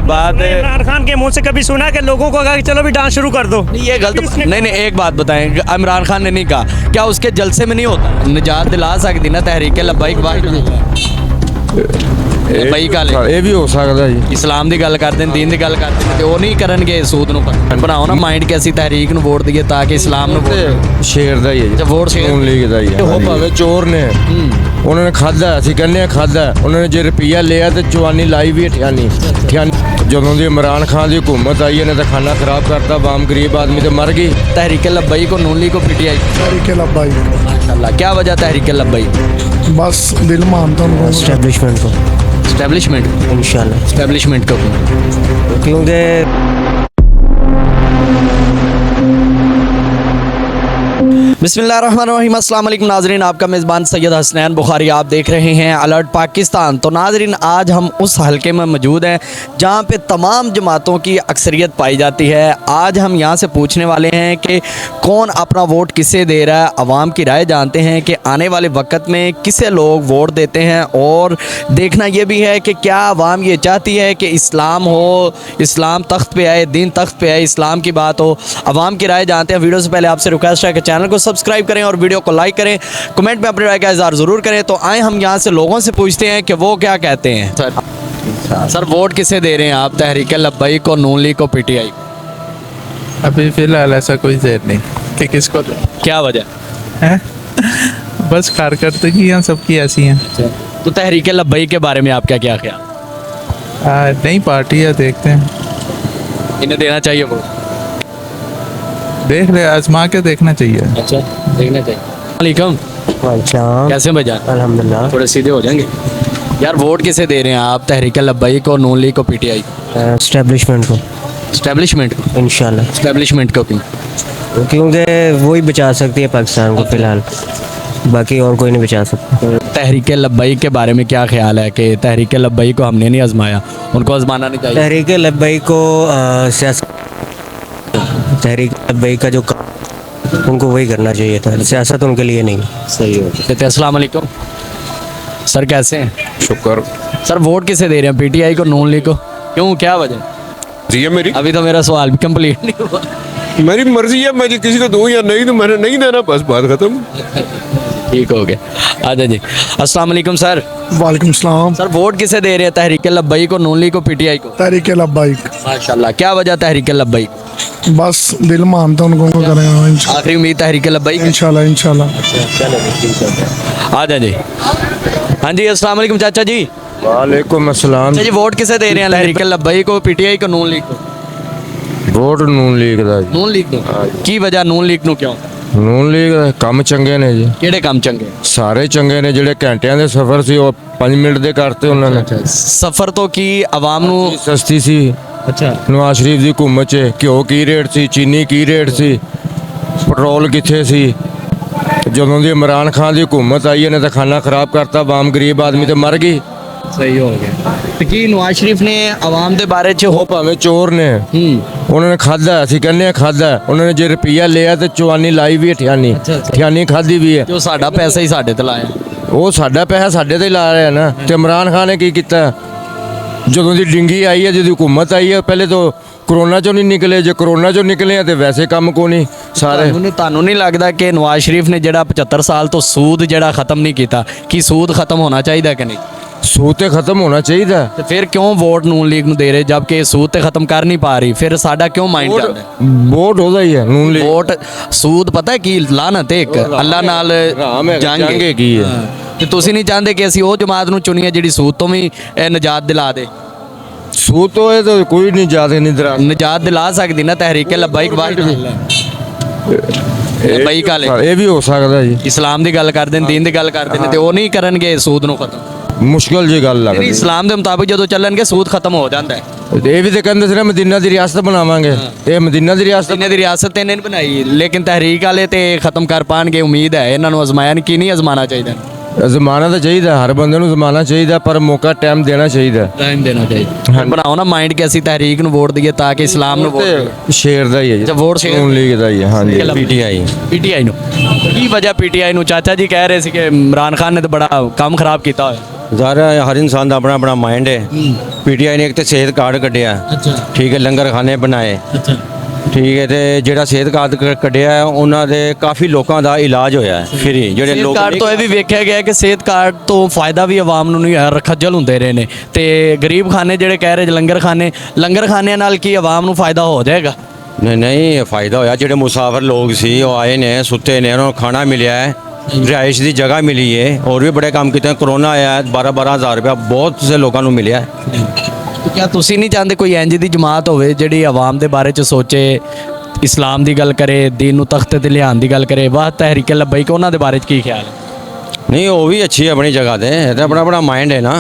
बाद इमरान खान के मुंह से कभी सुना कि लोगों को कहा कि चलो भी डांस शुरू कर दो? नहीं, ये गलत नहीं नहीं, एक बात बताएं, इमरान खान ने नहीं कहा, क्या उसके जलसे में नहीं होता? निजात दिला सकती ना तहरीक लब्बैक लब्बैक वाले, ਇਹ ਵੀ ਹੋ ਸਕਦਾ ਜੀ। इस्लाम की गल करते हैं, दीन की गल करते हैं, तो वो नहीं करनगे सूद नूं बनाओ ना माइंड कि ਅਸੀਂ तहरीक ਨੂੰ ਵੋਟ ਦਈਏ ਤਾਂ ਕਿ ਇਸਲਾਮ ਨੂੰ ਸ਼ੇਰ ਦਾ ਹੀ ਹੈ ਜੀ, ਵੋਟ ਸ਼ੇਰ ਨੂਨ ਲੀਗ ਦਾ ਹੀ ਹੈ। ਉਹ ਭਾਵੇਂ ਚੋਰ ਨੇ, ਉਹਨਾਂ ਨੇ ਖਾਦਾ, ਅਸੀਂ ਕਹਿੰਦੇ ਆ ਖਾਦਾ, ਉਹਨਾਂ ਨੇ ਜੇ ਰੁਪਈਆ ਲਿਆ ਤੇ ਚਵਾਨੀ ਲਾਈ ਵੀ ਠਿਆਨੀ। ਜਦੋਂ ਦੀ ਇਮਰਾਨ ਖਾਨ ਦੀ हुकूमत आई है ਤਾਂ ਖਾਨਾ ਖਰਾਬ ਕਰਤਾ, ਆਮ गरीब आदमी तो मर गई। तहरीक लब्बैक को नून लीग को पीटीआई, तहरीक लब्बैक माशाल्लाह, क्या वजह तहरीक लब्बैक? बस दिल मानता हूँ एस्टेब्लिशमेंट को एस्टेब्लिशमेंट, इंशाल्लाह, एस्टेब्लिशमेंट को क्योंकि बिस्मिल्लाहिर्रहमानिर्रहीम, अस्सलाम वालेकुम नाज़रीन, आपका मेज़बान सैयद हसनैन बुखारी, आप देख रहे हैं अलर्ट पाकिस्तान। तो नाज़रीन, आज हम उस हलके में मौजूद हैं जहां पे तमाम जमातों की अक्सरियत पाई जाती है। आज हम यहां से पूछने वाले हैं कि कौन अपना वोट किसे दे रहा है, आवाम की राय जानते हैं कि आने वाले वक्त में किसे लोग वोट देते हैं, और देखना ये भी है कि क्या आवाम ये चाहती है कि इस्लाम हो, इस्लाम तख्त पे आए, दीन तख्त पे आए, इस्लाम की बात हो। आवाम की राय जानते हैं। वीडियो से पहले आपसे रिक्वेस्ट है कि चैनल को सब्सक्राइब करें और वीडियो को लाइक करें, कमेंट में अपनी राय का इज़हार ज़रूर करें। तो आए हम यहाँ से लोगों से पूछते हैं कि वो क्या कहते हैं। सर वोट किसे दे रहे हैं आप, तहरीक लब्बैक को, नून लीग को, पीटीआई? अभी फिलहाल ऐसा कोई ज़हन नहीं कि किसको दें। क्या वजह है? बस कारकर्दगियाँ सबकी ऐसी हैं। तो तहरीक लब्बैक के बारे में आपका क्या ख्याल? नई पार्टी है, देखते हैं, इन्हें देना चाहिए वोट? देख ले, आजमा के देखना चाहिए। अच्छा, देखना चाहिए। वालेकुम, कैसे भैया? अल्हम्दुलिल्लाह। थोड़े सीधे हो जाएंगे यार। वोट किसे दे रहे हैं आप, तहरीक लब्बैक को, नून लीग को, पीटीआई? एस्टेब्लिशमेंट को एस्टेब्लिशमेंट को। इंशाल्लाह, एस्टेब्लिशमेंट को क्यों? क्योंकि वही बचा सकती है पाकिस्तान को फिलहाल, बाकी और कोई नहीं बचा सकता। तहरीक लब्बैक के बारे में क्या ख्याल है कि तहरीक लब्बैक को हमने नहीं आजमाया, उनको आजमाना नहीं चाहिए? तहरीक लब्बैक को तहरीक लब्बैक का जो उनको वही करना चाहिए था, सियासत उनके लिए नहीं। सही हो। कहते अस्सलाम वालेकुम सर, कैसे हैं? शुक्र सर वोट किसे दे रहे हैं, पीटीआई को, नून लीग को? क्यों, क्या वजह? जी है मेरी अभी तो मेरा सवाल भी कंप्लीट नहीं हुआ। मेरी मर्जी है, मैं किसी को दूँ या नहीं, तो मैंने नहीं देना, बस बात खत्म। ठीक हो गया। आजा जी, अस्सलाम वालेकुम सर। वालेकुम सलाम। सर वोट किसे दे रहे हैं, तहरीक लब्बैक को, नून लीग को, पीटीआई को? तहरीक लब्बैक। माशाल्लाह, क्या वजह तहरीक लब्बैक? बस दिल मानता हूँ उनको करेंगे आखिरी उम्मीद तहरीक लब्बैक? इंशाल्लाह इंशाल्लाह। आजा जी। हाँ जी, अस्सलाम वालेकुम चाचा जी। वालेकुम अस्सलाम। अच्छा जी, वोट किसे दे रहे हैं, तहरीक लब्बैक को, पीटीआई को, नून लीग को? वोट ਨੂਨ ਲੀਗ ਦਾ ਜੀ। नून लीग को की वजह, नून लीग ਨੂੰ क्यों? ਨੂਨ ਲੀਗ ਦੇ ਕੰਮ ਚੰਗੇ ਨੇ ਜੀ, ਕਿਹੜੇ ਕੰਮ ਚੰਗੇ? ਸਾਰੇ ਚੰਗੇ ਨੇ। ਜਿਹੜੇ ਘੰਟਿਆਂ ਦੇ ਸਫ਼ਰ ਸੀ ਉਹ 5 ਮਿੰਟ ਦੇ ਕਰਤੇ ਉਹਨਾਂ ਨੇ। ਸਫ਼ਰ ਤੋਂ ਕੀ ਆਵਾਮ ਨੂੰ? ਸਸਤੀ ਸੀ। ਅੱਛਾ, ਨਵਾਜ਼ ਸ਼ਰੀਫ ਦੀ ਹਕੂਮਤ 'ਚ ਘਿਓ ਕੀ ਰੇਟ ਸੀ, ਚੀਨੀ ਕੀ ਰੇਟ ਸੀ, ਪੈਟਰੋਲ ਕਿੱਥੇ ਸੀ। ਜਦੋਂ ਦੀ ਇਮਰਾਨ ਖਾਨ ਦੀ ਹਕੂਮਤ ਆਈ ਹੈ ਤਾਂ ਖਾਨਾ ਖਰਾਬ ਕਰਤਾ, ਆਮ गरीब आदमी तो मर गई। ਸਹੀ ਹੋ ਗਿਆ। ਤੇ ਕੀ ਨਵਾਜ਼ ਸ਼ਰੀਫ ਨੇ ਆਵਾਮ ਦੇ ਬਾਰੇ 'ਚ ਉਹ ਭਾਵੇਂ ਚੋਰ ਨੇ, ਉਹਨਾਂ ਨੇ ਖਾਦਾ, ਅਸੀਂ ਕਹਿੰਦੇ ਆ ਖਾਦਾ, ਉਹਨਾਂ ਨੇ ਜੇ ਰੁਪਈਆ ਲਿਆ ਤੇ ਚਵਾਨੀ ਲਾਈ ਵੀ ਠਿਆਨੀ। ਠਿਆਨੀ ਖਾਦੀ ਵੀ ਹੈ। ਜੋ ਸਾਡਾ ਪੈਸਾ ਹੀ ਸਾਡੇ ਤੇ ਲਾਇਆ, ਉਹ ਸਾਡਾ ਪੈਸਾ ਸਾਡੇ ਤੇ ਲਾ ਰਿਹਾ ਨਾ। ਤੇ ਇਮਰਾਨ ਖਾਨ ਨੇ ਕੀ ਕੀਤਾ? ਜਦੋਂ ਦੀ ਡਿੰਗੀ ਆਈ ਹੈ, ਜਦੋਂ ਹਕੂਮਤ ਆਈ ਹੈ, ਪਹਿਲੇ ਤੋਂ ਕਰੋਨਾ ਚੋਂ ਨਹੀਂ ਨਿਕਲੇ। ਜੇ ਕਰੋਨਾ ਚੋਂ ਨਿਕਲੇ ਆ ਤੇ ਵੈਸੇ ਕੰਮ ਕੋ ਨਹੀਂ ਸਾਰੇ। ਤੁਹਾਨੂੰ ਨਹੀਂ ਲੱਗਦਾ ਕਿ ਨਵਾਜ਼ ਸ਼ਰੀਫ ਨੇ ਜਿਹੜਾ 75 ਸਾਲ ਤੋਂ ਸੂਦ ਜਿਹੜਾ ਖਤਮ ਨਹੀਂ ਕੀਤਾ, ਕੀ ਸੂਦ ਖਤਮ ਹੋਣਾ ਚਾਹੀਦਾ ਕਿ ਨਹੀਂ? सूद तो खत्म होना चाहिए। तो फिर क्यों वोट नून लीग ਨੂੰ ਦੇ ਰਹੇ जबकि सूद तो खत्म कर नहीं पा रही? फिर साडा क्यों माइंड जाता है? वोट होता ही है नून लीग। वोट सूद पता है की लानत है एक, अल्लाह नाल जंग की है। ਤੇ ਤੁਸੀਂ ਨਹੀਂ ਚਾਹੁੰਦੇ ਕਿ ਅਸੀਂ ਉਹ ਜਮਾਤ ਨੂੰ ਚੁਣੀਏ ਜਿਹੜੀ ਸੂਦ ਤੋਂ ਵੀ ਨਜਾਤ ਦਿਲਾ ਦੇ? सूद तो है तो कोई नहीं जाते नहीं ਨਜਾਤ ਦਿਲਾ ਸਕਦੀ ਨਾ ਤਹਿਰੀਕ ਲब्बैक ਲब्बैक ਵਾਲੇ। ਇਹ ਵੀ ਹੋ ਸਕਦਾ ਜੀ। ਇਸਲਾਮ ਦੀ ਗੱਲ ਕਰਦੇ ਨੇ, ਦੀਨ ਦੀ ਗੱਲ ਕਰਦੇ ਨੇ, ਤੇ ਉਹ ਨਹੀਂ ਕਰਨਗੇ ਸੂਦ ਨੂੰ ਖਤਮ? ਮੁਸ਼ਕਲ ਜੀ ਗੱਲ ਲੱਗਦੀ। ਇਸਲਾਮ ਦੇ ਮੁਤਾਬਿਕ ਜਦੋਂ ਚੱਲਣਗੇ ਸੂਦ ਖਤਮ ਹੋ ਜਾਂਦਾ ਹੈ। ਇਹ ਵੀ ਤੇ ਕਹਿੰਦੇ ਸੀ ਨਾ ਮਦੀਨਾ ਦੀ ਰਿਆਸਤ ਬਣਾਵਾਂਗੇ। ਇਹ ਮਦੀਨਾ ਦੀ ਰਿਆਸਤ, ਮਦੀਨਾ ਦੀ ਰਿਆਸਤ ਇਹਨੇ ਨਹੀਂ ਬਣਾਈ, ਲੇਕਿਨ ਤਹਿਰੀਕ ਵਾਲੇ ਤੇ ਖਤਮ ਕਰ ਪਾਣਗੇ, ਉਮੀਦ ਹੈ। ਇਹਨਾਂ ਨੂੰ ਅਜ਼ਮਾਇਆ ਨਹੀਂ, ਕੀ ਨਹੀਂ ਅਜ਼ਮਾਣਾ ਚਾਹੀਦਾ? ਜ਼ਮਾਨਾ ਤਾਂ ਚਾਹੀਦਾ, ਹਰ ਬੰਦੇ ਨੂੰ ਜ਼ਮਾਨਾ ਚਾਹੀਦਾ, ਪਰ ਮੌਕਾ ਟਾਈਮ ਦੇਣਾ ਚਾਹੀਦਾ। ਟਾਈਮ ਦੇਣਾ ਚਾਹੀਦਾ। ਬਣਾਓ ਨਾ ਮਾਈਂਡ ਕਿ ਅਸੀਂ ਤਹਿਰੀਕ ਨੂੰ ਵੋਟ ਦਈਏ ਤਾਂ ਕਿ ਇਸਲਾਮ ਨੂੰ ਵੋਟ ਦਈਏ। ਸ਼ੇਰ ਦਾ ਹੀ ਹੈ ਜੀ, ਵੋਟ ਸ਼ੇਰ ਨੂਨ ਲੀਗ ਦਾ ਹੀ ਹੈ। ਹਾਂਜੀ, ਪੀਟੀਆਈ ਨੂੰ ਕੀ ਵਜ੍ਹਾ? ਪੀਟੀਆਈ ਨੂੰ ਚਾਚਾ ਜੀ ਕਹਿ ਰਹੇ ਸੀ ਕਿ ਇਮਰਾਨ ਖਾਨ ਨੇ ਤਾਂ ਬੜਾ ਕੰਮ ਖਰਾਬ ਕੀਤਾ ਹੋਇਆ। ਜ਼ਾਹਰ ਹੈ ਹਰ ਇਨਸਾਨ ਦਾ ਆਪਣਾ ਆਪਣਾ ਮਾਈਂਡ ਹੈ ਪੀਟੀਆਈ ਨੇ ਇੱਕ ਤੇ ਸਿਹਤ ਕਾਰਡ ਕੱਢਿਆ ਠੀਕ ਹੈ ਲੰਗਰ ਖਾਨੇ ਬਣਾਏ ਠੀਕ ਹੈ ਤੇ ਜਿਹੜਾ ਸਿਹਤ ਕਾਰਡ ਕੱਢਿਆ ਹੈ, ਉਹਨਾਂ ਦੇ ਕਾਫੀ ਲੋਕਾਂ ਦਾ ਇਲਾਜ ਹੋਇਆ ਹੈ ਫ੍ਰੀ ਜਿਹੜੇ ਸਿਹਤ ਲੋਕ ਕਾਰਡ ਤੋਂ ਇਹ ਵੀ ਵੇਖਿਆ ਗਿਆ ਕਿ ਸਿਹਤ ਕਾਰਡ ਤੋਂ ਫਾਇਦਾ ਵੀ ਆਵਾਮ ਨੂੰ ਨਹੀਂ ਹੋਇਆ ਖੱਜਲ ਹੁੰਦੇ ਰਹੇ ਨੇ ਤੇ ਗਰੀਬ ਖਾਨੇ ਜਿਹੜੇ ਕਹਿ ਰਹੇ ਲੰਗਰ ਖਾਨਿਆਂ ਨਾਲ ਕੀ ਆਵਾਮ ਨੂੰ ਫਾਇਦਾ ਹੋ ਜਾਏਗਾ? ਨਹੀਂ ਨਹੀਂ ਫਾਇਦਾ ਹੋਇਆ ਜਿਹੜੇ ਮੁਸਾਫਰ ਲੋਕ ਸੀ ਉਹ ਆਏ ਨੇ ਸੁੱਤੇ ਨੇ ਉਹਨਾਂ ਨੂੰ ਖਾਣਾ ਮਿਲਿਆ ਹੈ ਰਿਹਾਇਸ਼ ਦੀ ਜਗ੍ਹਾ ਮਿਲੀ ਹੈ ਹੋਰ ਵੀ ਬੜੇ ਕੰਮ ਕੀਤੇ ਕਰੋਨਾ ਆਇਆ 12,000 ਰੁਪਇਆ ਬਹੁਤ ਸੇ ਲੋਕਾਂ ਨੂੰ ਮਿਲਿਆ ਕਿਆ ਤੁਸੀਂ ਨਹੀਂ ਚਾਹੁੰਦੇ ਕੋਈ ਇੰਜ ਦੀ ਜਮਾਤ ਹੋਵੇ ਜਿਹੜੀ ਆਵਾਮ ਦੇ ਬਾਰੇ ਚ ਸੋਚੇ ਇਸਲਾਮ ਦੀ ਗੱਲ ਕਰੇ ਦੀਨ ਨੂੰ ਤਖਤੇ ਤੇ ਲਿਆਉਣ ਦੀ ਗੱਲ ਕਰੇ ਵਾਹ ਤਹਿਰੀਕ ਲਬੈਕ ਉਹਨਾਂ ਦੇ ਬਾਰੇ ਚ ਕੀ ਖਿਆਲ ਹੈ? ਨਹੀਂ ਉਹ ਵੀ ਅੱਛੀ ਹੈ ਆਪਣੀ ਜਗ੍ਹਾ ਤੇ ਇਹ ਤਾਂ ਆਪਣਾ ਆਪਣਾ ਮਾਈਂਡ ਹੈ ਨਾ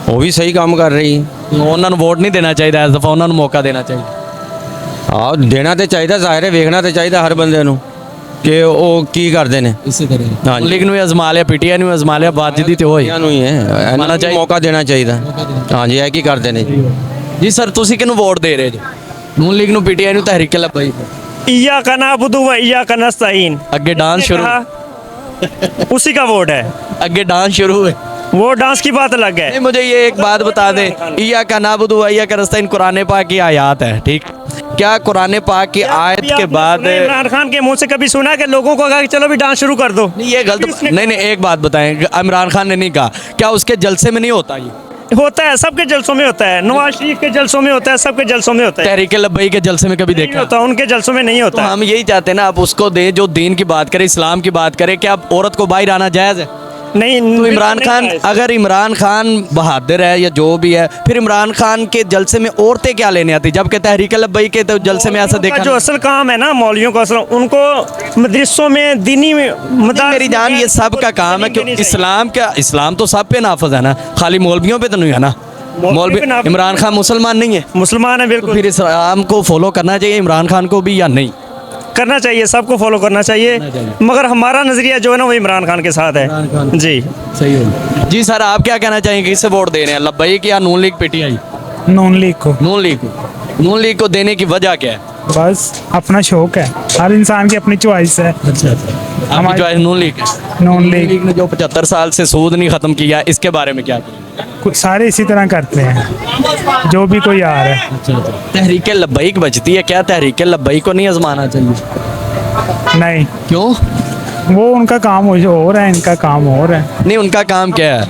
ਉਹ ਵੀ ਸਹੀ ਕੰਮ ਕਰ ਰਹੀ ਉਹਨਾਂ ਨੂੰ ਵੋਟ ਨਹੀਂ ਦੇਣਾ ਚਾਹੀਦਾ ਇਸ ਦਫਾ ਉਹਨਾਂ ਨੂੰ ਮੌਕਾ ਦੇਣਾ ਚਾਹੀਦਾ ਆਹ ਦੇਣਾ ਤੇ ਚਾਹੀਦਾ ਜ਼ਾਹਿਰ ਹੈ ਵੇਖਣਾ ਤੇ ਚਾਹੀਦਾ ਹਰ ਬੰਦੇ ਨੂੰ ਕਿ ਉਹ ਕੀ ਕਰਦੇ ਨੇ ਇਸੇ ਤਰ੍ਹਾਂ ਹਾਂਜੀ ਲੀਗ ਨੂੰ ਵੀ ਅਜ਼ਮਾ ਲਿਆ ਪੀਟੀਆਈ ਨੂੰ ਵੀ ਅਜ਼ਮਾ ਲਿਆ ਬਾਜੀ ਤੇ ਹੋਈ ਇਹਨਾਂ ਨੂੰ ਹੀ ਹੈ ਇਹਨਾਂ ਨੂੰ ਚਾਹੀਦਾ। ਮੌਕਾ ਦੇਣਾ ਚਾਹੀਦਾ ਹਾਂਜੀ ਇਹ ਕੀ ਕਰਦੇ ਨੇ ਜੀ ਜੀ ਸਰ ਤੁਸੀਂ ਕਿਹਨੂੰ ਵੋਟ ਦੇ ਰਹੇ ਜੀ? ਨੂਨ ਲੀਗ ਨੂੰ ਪੀਟੀਆਈ ਨੂੰ ਤਹਿਰੀਕ ਲਬੈਕ इय्याका नअबुदु व इय्याका नस्तईन ਅੱਗੇ ਡਾਂਸ ਸ਼ੁਰੂ कहा, उसी का वोट है। ਅੱਗੇ डांस शुरू है। वो डांस की बात अलग है। नहीं मुझे ये एक बात बता दें इया का नाबुदु व इया का नस्तईन कुरान पाक की आयत है ठीक क्या कुरान पाक की आयत अभी के आपने बाद सुना इमरान खान के मुंह से कभी सुना कि लोगों को कहा कि चलो भी डांस शुरू कर दो? नहीं ये गलत नहीं एक बात बताएं इमरान खान ने नहीं कहा क्या उसके जलसे में नहीं होता ये होता है, सबके जलसों में होता है, नवाज शरीफ के जलसों में होता है, सबके जलसों में होता है। तहरीक लब्बई के जलसे में कभी नहीं देखा होता, उनके जलसों में नहीं तो होता है। हम यही चाहते हैं ना आप उसको दें जो दीन की बात करे इस्लाम की बात करे क्या औरत को बाहर आना जायज़ है? नहीं तो इमरान नहीं खान है। अगर इमरान खान बहादुर है या जो भी है फिर इमरान खान के जलसे में औरतें क्या लेने आती जबकि तहरीक लब्बई के तो जलसे में ऐसा उनका देखा जो नहीं। असल काम है ना मौलवियों का असल उनको मदरसों में दीनी मेरी जान ये सब का काम है क्योंकि इस्लाम तो सब पे नाफज है ना खाली मौलवियों पे तो नहीं है ना मौलवी पे नाफिज इमरान खान मुसलमान नहीं है मुसलमान है तो बिल्कुल। फिर इस्लाम को फॉलो करना चाहिए इमरान खान को भी या नहीं? करना चाहिए, सबको फॉलो करना चाहिए, मगर हमारा नजरिया जो है ना वो इमरान खान के साथ है जी। सही है जी सर आप क्या कहना चाहेंगे किससे वोट दे रहे हैं लब्बैक या नून लीग पीटीआई? नून लीग को। नून लीग को देने की वजह क्या है? बस अपना शौक है, हर इंसान की अपनी चॉइस है। आपकी चॉइस नून लीग है। नून लीग लीग ने जो 75 साल से सूद नहीं खत्म किया इसके बारे में क्या कहेंगे? सारे इसी तरह करते हैं जो भी कोई आ रहा है। तहरीक लब्बैक बचती है क्या तहरीक लब्बैक को नहीं आजमाना चाहिए? नहीं, क्यों? वो उनका काम और है, इनका और और है। नहीं उनका काम क्या है?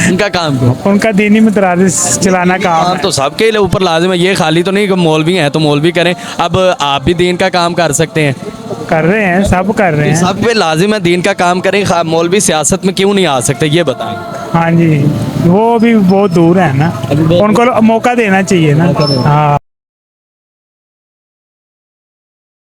उनका काम क्या? उनका दीनी मदरारिस चलाना काम काम है। तो सबके ऊपर लाजिम है ये खाली तो नहीं कि मौलवी हैं तो मौलवी करें अब आप भी दीन का काम कर सकते हैं कर रहे हैं, सब कर रहे हैं। सब पे लाजिम है दीन का काम करें मौलवी सियासत में क्यों नहीं आ सकते ये बताएं? हाँ जी, वो भी बहुत दूर है ना, उनको मौका देना चाहिए ना। हाँ।